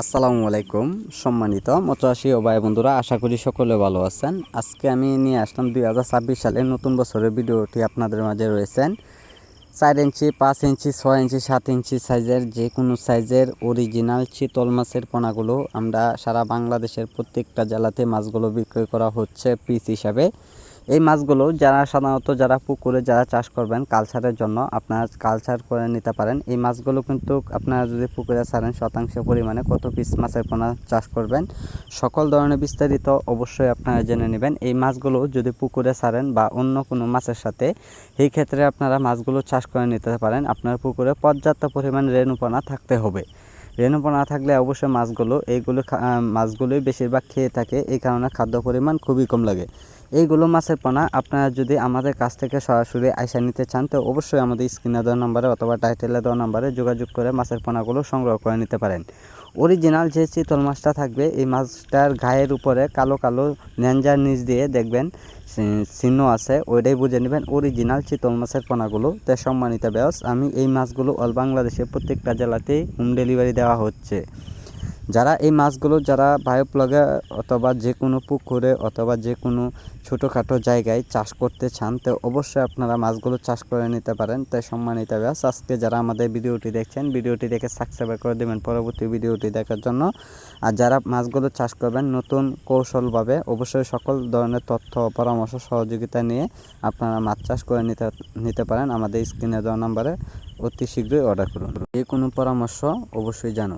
আসসালামু আলাইকুম সম্মানিত মৎস্যচাষী ও ভাই বন্ধুরা, আশা করি সকলে ভালো আছেন। আজকে আমি নিয়ে আসলাম 2026 সালের নতুন বছরের ভিডিওটি আপনাদের মাঝে রয়েছেন। 4 ইঞ্চি, 5 ইঞ্চি, 6 ইঞ্চি, 7 ইঞ্চি সাইজের যে কোনো সাইজের অরিজিনাল চিতল মাছের পোনাগুলো আমরা সারা বাংলাদেশের প্রত্যেকটা জেলাতে মাছগুলো বিক্রয় করা হচ্ছে পিস হিসাবে। এই মাছগুলো যারা পুকুরে চাষ করবেন কালচারের জন্য আপনারা কালচার করে নিতে পারেন। এই মাছগুলো কিন্তু আপনারা যদি পুকুরে ছাড়েন শতাংশ পরিমাণে কত পিস মাছের পোনা চাষ করবেন সকল ধরনের বিস্তারিত অবশ্যই আপনারা জেনে নেবেন। এই মাছগুলো যদি পুকুরে ছাড়েন বা অন্য কোনো মাছের সাথে, এই ক্ষেত্রে আপনারা মাছগুলো চাষ করে নিতে পারেন। আপনার পুকুরে পর্যাপ্ত পরিমাণ রেণুপোনা থাকতে হবে। রেণুপোনা থাকলে অবশ্যই মাছগুলোই বেশিরভাগ খেয়ে থাকে, এই কারণে খাদ্য পরিমাণ খুবই কম লাগে। এইগুলো মাছের পোনা আপনারা যদি আমাদের কাছ থেকে সরাসরি আইসা নিতে চান তো অবশ্যই আমাদের স্ক্রিনে দেওয়া নম্বরে অথবা টাইটেলে দেওয়া নম্বরে যোগাযোগ করে মাছের পোনাগুলো সংগ্রহ করে নিতে পারেন। অরিজিনাল যে চিতল মাছটা থাকবে এই মাছটার গায়ের উপরে কালো কালো ন্যাঞ্জার নিচ দিয়ে দেখবেন চিহ্ন আছে, ওইটাই বুঝে নেবেন অরিজিনাল চিতল মাছের পোনাগুলো। তাই সম্মানিত ভিউয়ার্স, আমি এই মাছগুলো অল বাংলাদেশের প্রত্যেকটা জেলাতেই হোম ডেলিভারি দেওয়া হচ্ছে। যারা এই মাছগুলো বায়োপ্লগে অথবা যে কোনো পুকুরে অথবা যে কোনো ছোটোখাটো জায়গায় চাষ করতে চান তো অবশ্যই আপনারা মাছগুলো চাষ করে নিতে পারেন। তাই সম্মানিত ভিউয়ার্স, আজকে যারা আমাদের ভিডিওটি দেখছেন ভিডিওটি দেখে সাবস্ক্রাইব করে দেবেন পরবর্তী ভিডিওটি দেখার জন্য। আর যারা মাছগুলো চাষ করবেন নতুন কৌশলভাবে অবশ্যই সকল ধরনের তথ্য পরামর্শ সহযোগিতা নিয়ে আপনারা মাছ চাষ করে নিতে পারেন। আমাদের স্ক্রিনে দেওয়া নম্বরে অতি শীঘ্রই অর্ডার করুন। যে কোনো পরামর্শ অবশ্যই জানুন।